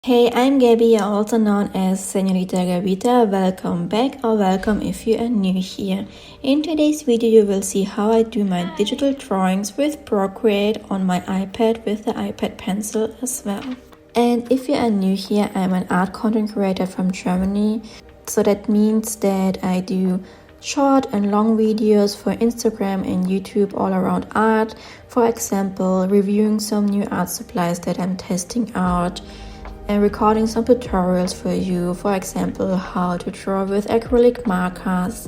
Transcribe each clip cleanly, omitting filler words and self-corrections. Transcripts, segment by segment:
Hey, I'm Gabby, also known as Senorita Gabita. Welcome back or welcome if you are new here. In today's video, you will see how I do my digital drawings with Procreate on my iPad with the iPad pencil as well. And if you are new here, I'm an art content creator from Germany. So that means that I do short and long videos for Instagram and YouTube all around art. For example, reviewing some new art supplies that I'm testing out, and recording some tutorials for you, for example, how to draw with acrylic markers.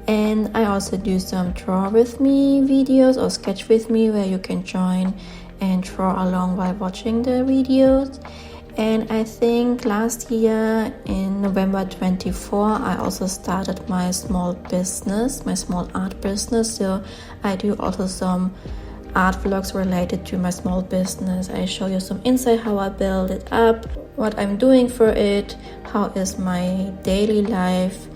And I also do some draw with me videos or sketch with me where you can join and draw along while watching the videos. And I think last year in November 24, I also started my small business, my small art business. So I do also some art vlogs related to my small business. I show you some insight how I build it up, what I'm doing for it, how is my daily life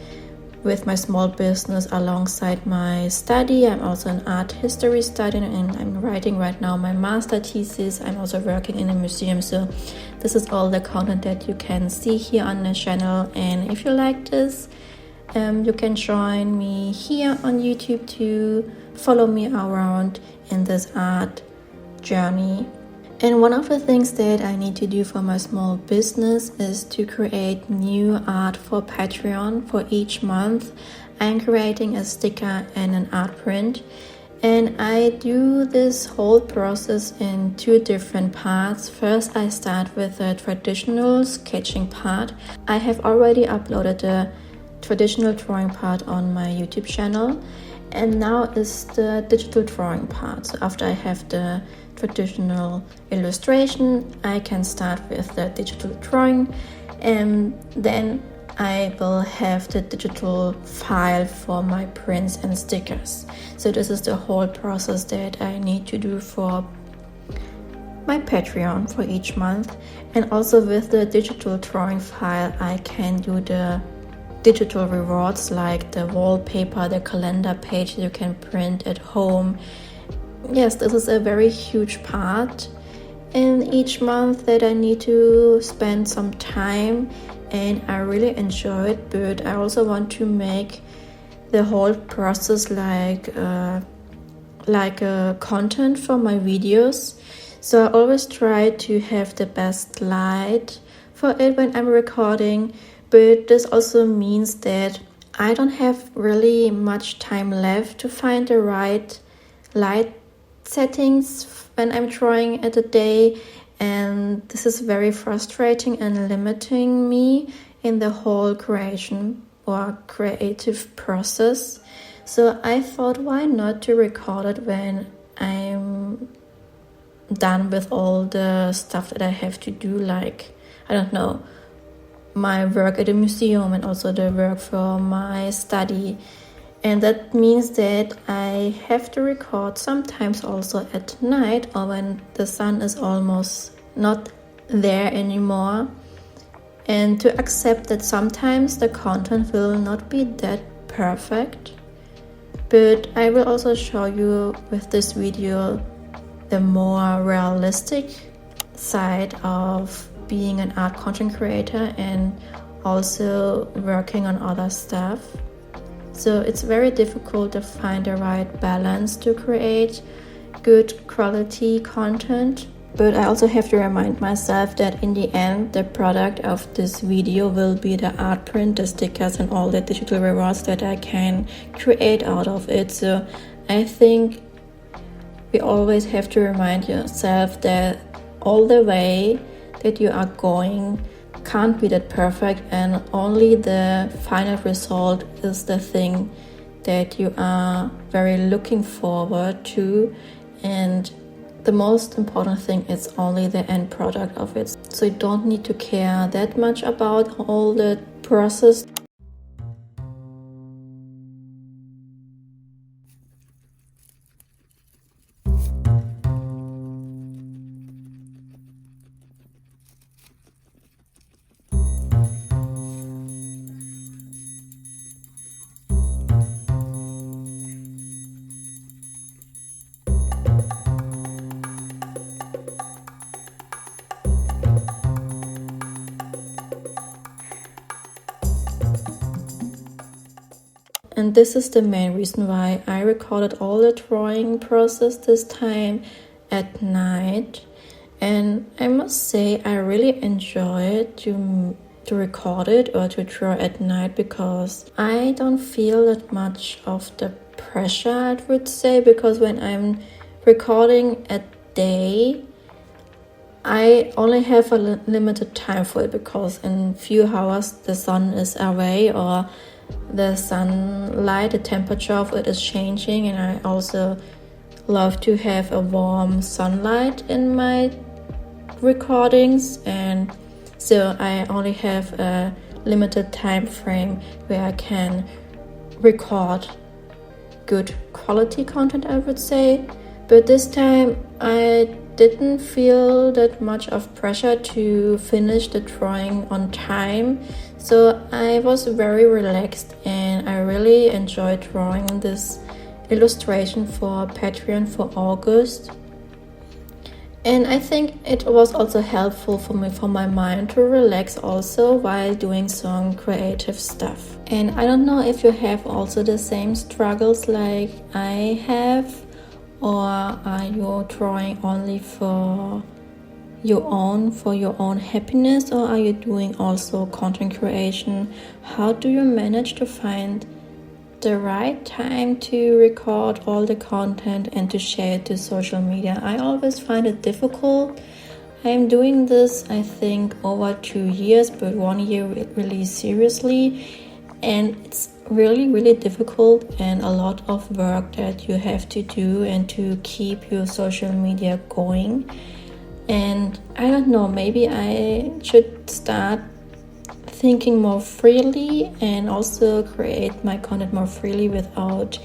with my small business alongside my study. I'm also an art history student and I'm writing right now my master thesis. I'm also working in a museum, so this is all the content that you can see here on the channel. And if you like this, you can join me here on YouTube to follow me around in this art journey. And one of the things that I need to do for my small business is to create new art for Patreon for each month. I'm creating a sticker and an art print. And I do this whole process in two different parts. First, I start with the traditional sketching part. I have already uploaded the traditional drawing part on my YouTube channel, and now is the digital drawing part. So after I have the traditional illustration, I can start with the digital drawing, and then I will have the digital file for my prints and stickers. So this is the whole process that I need to do for my Patreon for each month. And also with the digital drawing file, I can do the digital rewards like the wallpaper, the calendar page you can print at home. Yes, this is a very huge part in each month that I need to spend some time, and I really enjoy it, but I also want to make the whole process like a content for my videos. So I always try to have the best light for it when I'm recording. But this also means that I don't have really much time left to find the right light settings when I'm drawing at a day, and this is very frustrating and limiting me in the whole creation or creative process. So I thought, why not to record it when I'm done with all the stuff that I have to do, like, I don't know, my work at the museum and also the work for my study. And that means that I have to record sometimes also at night or when the sun is almost not there anymore, and to accept that sometimes the content will not be that perfect. But I will also show you with this video the more realistic side of being an art content creator and also working on other stuff. So it's very difficult to find the right balance to create good quality content. But I also have to remind myself that in the end, the product of this video will be the art print, the stickers and all the digital rewards that I can create out of it. So I think we always have to remind yourself that all the way that you are going can't be that perfect, and only the final result is the thing that you are very looking forward to, and the most important thing is only the end product of it. So you don't need to care that much about all the process. And this is the main reason why I recorded all the drawing process this time at night. And I must say I really enjoy to record it or to draw at night, because I don't feel that much of the pressure, I would say, because when I'm recording at day, I only have a limited time for it, because in few hours the sun is away, or the sunlight, the temperature of it is changing, and I also love to have a warm sunlight in my recordings, and so I only have a limited time frame where I can record good quality content, I would say. But this time I didn't feel that much of pressure to finish the drawing on time, so I was very relaxed, and I really enjoyed drawing this illustration for Patreon for August. And I think it was also helpful for me, for my mind to relax also while doing some creative stuff. And I don't know if you have also the same struggles like I have, or are you drawing only for your own happiness, or are you doing also content creation? How do you manage to find the right time to record all the content and to share it to social media? I always find it difficult. I'm doing this, I think, over 2 years, but 1 year really seriously, and it's really difficult and a lot of work that you have to do and to keep your social media going. And I don't know, maybe I should start thinking more freely and also create my content more freely without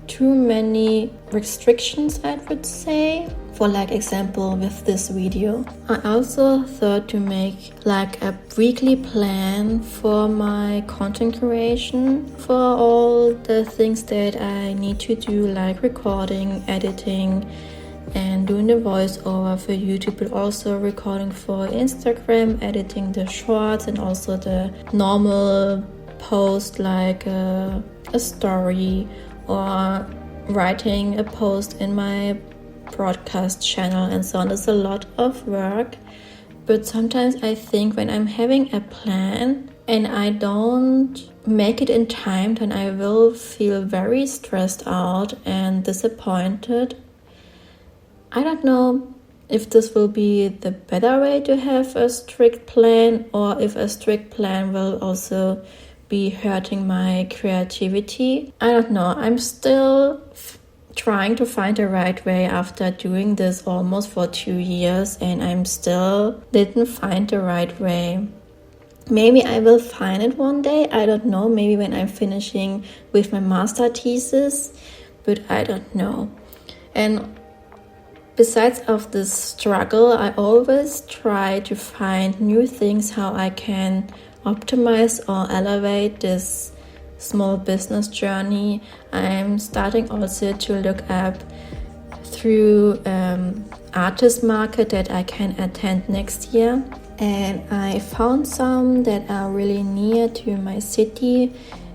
too many restrictions, I would say. For like example with this video, I also thought to make like a weekly plan for my content creation, for all the things that I need to do, like recording, editing, and doing the voiceover for YouTube, but also recording for Instagram, editing the shorts, and also the normal post like a story, or writing a post in my broadcast channel and so on. It's a lot of work, but sometimes I think when I'm having a plan and I don't make it in time, then I will feel very stressed out and disappointed. I don't know if this will be the better way to have a strict plan, or if a strict plan will also be hurting my creativity. I don't know. I'm still trying to find the right way after doing this almost for 2 years, and I'm still didn't find the right way. Maybe I will find it one day. I don't know. Maybe when I'm finishing with my master thesis, but I don't know. And besides of this struggle, I always try to find new things how I can optimize or elevate this small business journey. I'm starting also to look up through artist market that I can attend next year. And I found some that are really near to my city.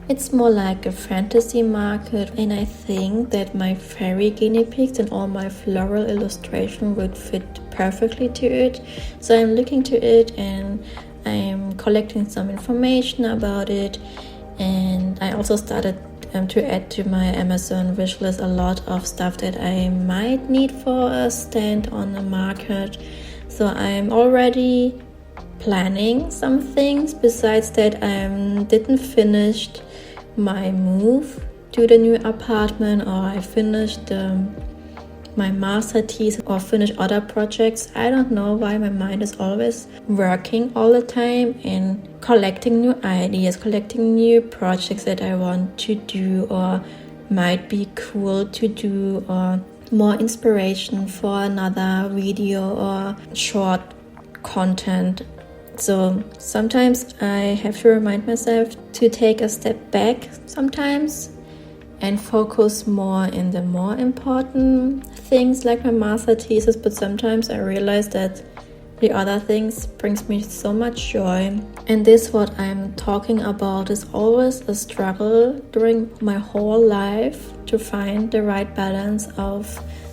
It's more like a fantasy market, and I think that my fairy guinea pigs and all my floral illustration would fit perfectly to it. So I'm looking to it and I'm collecting some information about it. And I also started to add to my Amazon wishlist a lot of stuff that I might need for a stand on the market. So I'm already planning some things. Besides that, I didn't finish my move to the new apartment, or I finished my master thesis, or finished other projects. I don't know why my mind is always working all the time and collecting new ideas, collecting new projects that I want to do or might be cool to do, or more inspiration for another video or short content. So sometimes I have to remind myself to take a step back sometimes and focus more in the more important things like my master thesis. But sometimes I realize that the other things brings me so much joy. And this, what I'm talking about, is always a struggle during my whole life to find the right balance of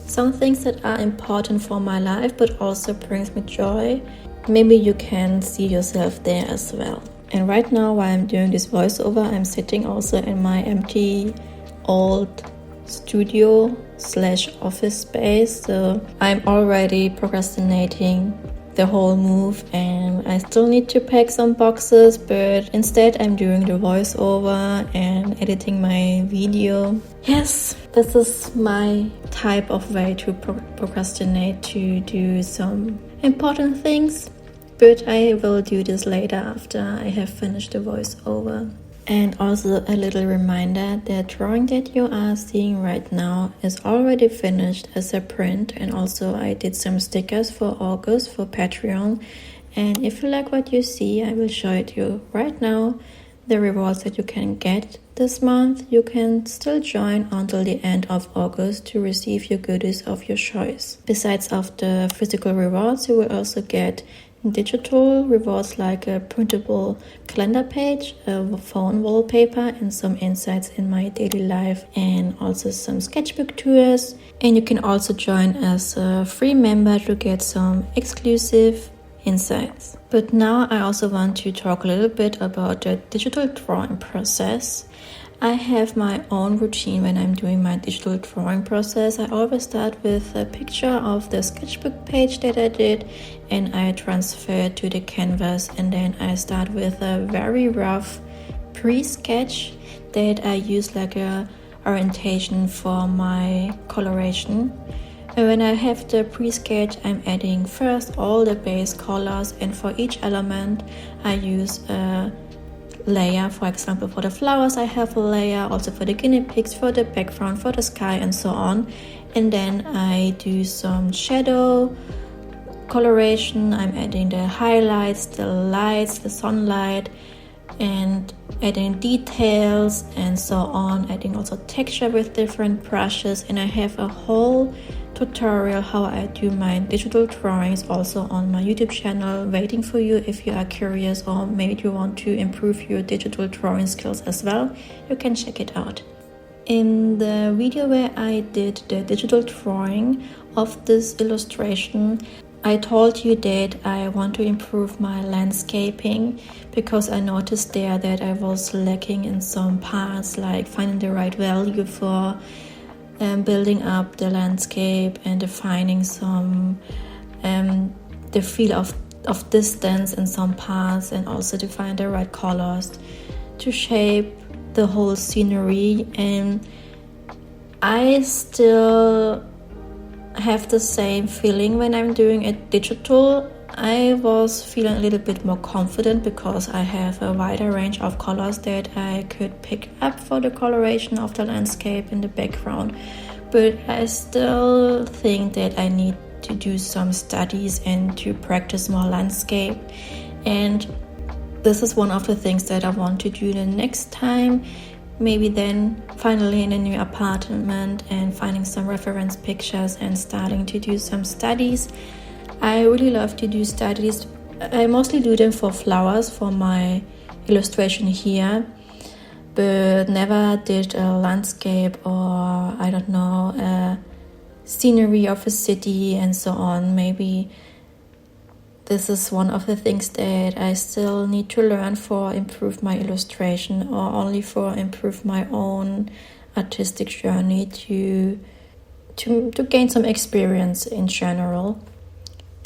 some things that are important for my life but also brings me joy. Maybe you can see yourself there as well. And right now, while I'm doing this voiceover, I'm sitting also in my empty old studio / office space. So I'm already procrastinating the whole move, and I still need to pack some boxes, but instead I'm doing the voiceover and editing my video. Yes, this is my type of way to procrastinate, to do some important things, but I will do this later after I have finished the voiceover. And also a little reminder, the drawing that you are seeing right now is already finished as a print, and also I did some stickers for August for Patreon. And if you like what you see, I will show it you right now. The rewards that you can get this month, you can still join until the end of August to receive your goodies of your choice. Besides of the physical rewards, you will also get digital rewards like a printable calendar page, a phone wallpaper, and some insights in my daily life, and also some sketchbook tours. And you can also join as a free member to get some exclusive insights. But now I also want to talk a little bit about the digital drawing process. I have my own routine when I'm doing my digital drawing process. I always start with a picture of the sketchbook page that I did, and I transfer to the canvas, and then I start with a very rough pre-sketch that I use like a orientation for my coloration. And when I have the pre-sketch, I'm adding first all the base colors, and for each element I use a layer. For example, for the flowers I have a layer, also for the guinea pigs, for the background, for the sky, and so on. And then I do some shadow coloration. I'm adding the highlights, the lights, the sunlight, and adding details and so on, adding also texture with different brushes. And I have a whole tutorial how I do my digital drawings also on my YouTube channel waiting for you if you are curious, or maybe you want to improve your digital drawing skills as well. You can check it out. In the video where I did the digital drawing of this illustration, I told you that I want to improve my landscaping because I noticed there that I was lacking in some parts, like finding the right value for building up the landscape and defining some the feel of distance in some parts, and also to find the right colors to shape the whole scenery. And I still have the same feeling when I'm doing it digital. I was feeling a little bit more confident because I have a wider range of colors that I could pick up for the coloration of the landscape in the background. But I still think that I need to do some studies and to practice more landscape. And this is one of the things that I want to do the next time. Maybe then finally in a new apartment and finding some reference pictures and starting to do some studies. I really love to do studies. I mostly do them for flowers for my illustration here, but never did a landscape or I don't know, a scenery of a city and so on. Maybe this is one of the things that I still need to learn for improve my illustration, or only for improve my own artistic journey to gain some experience in general.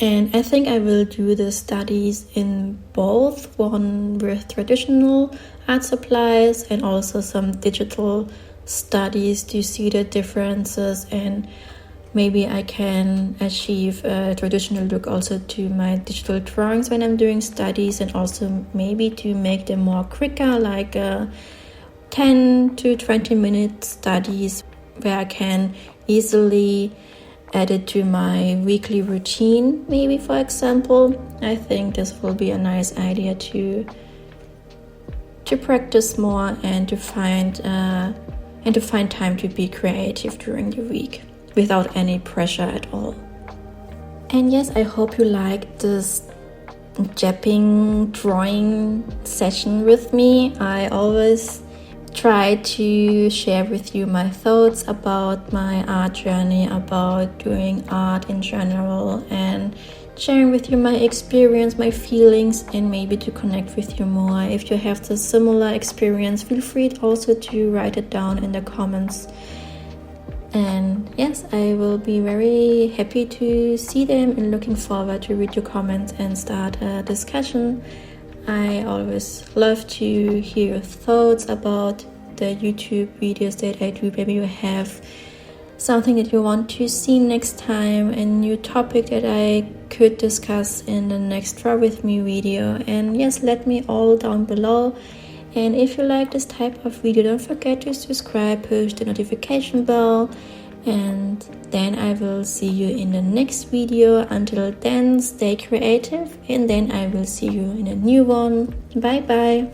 And I think I will do the studies in both, one with traditional art supplies and also some digital studies to see the differences, and maybe I can achieve a traditional look also to my digital drawings when I'm doing studies, and also maybe to make them more quicker, like 10 to 20 minute studies where I can easily add it to my weekly routine, maybe, for example. I think this will be a nice idea to practice more and to find time to be creative during the week without any pressure at all. And yes, I hope you liked this japping drawing session with me. I always try to share with you my thoughts about my art journey, about doing art in general, and sharing with you my experience, my feelings, and maybe to connect with you more. If you have the similar experience, feel free also to write it down in the comments. And yes, I will be very happy to see them and looking forward to read your comments and start a discussion. I always love to hear your thoughts about the YouTube videos that I do. Maybe you have something that you want to see next time, a new topic that I could discuss in the next Draw With Me video. And yes, let me all down below. And if you like this type of video, don't forget to subscribe, push the notification bell, and then I will see you in the next video. Until then, stay creative, and then I will see you in a new one. Bye bye.